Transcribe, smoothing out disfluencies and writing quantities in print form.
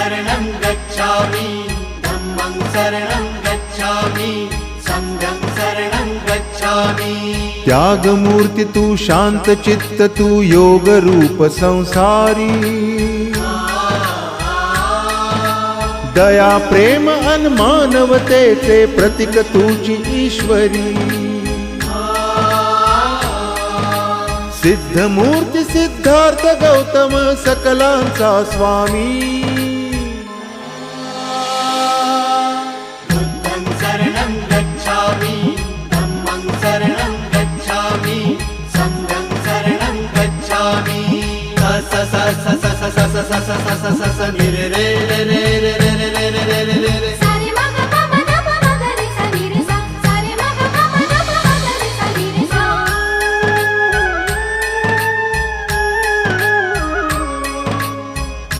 शरणं गच्छामि धम्मं शरणं गच्छामि संघं शरणं गच्छामि। त्यागमूर्ती तू शांत चित्त तू योग रूप संसारी दया प्रेम अन मानवतेचे प्रतीक तुझी ईश्वरी सिद्धमूर्ती सिद्धार्थ गौतम सकलांचा स्वामी बुद्धं शरणं गच्छामि धम्मं शरणं गच्छामि संघं शरणं गच्छामि। स स स स स स स स स स स स नि रे रे रे रे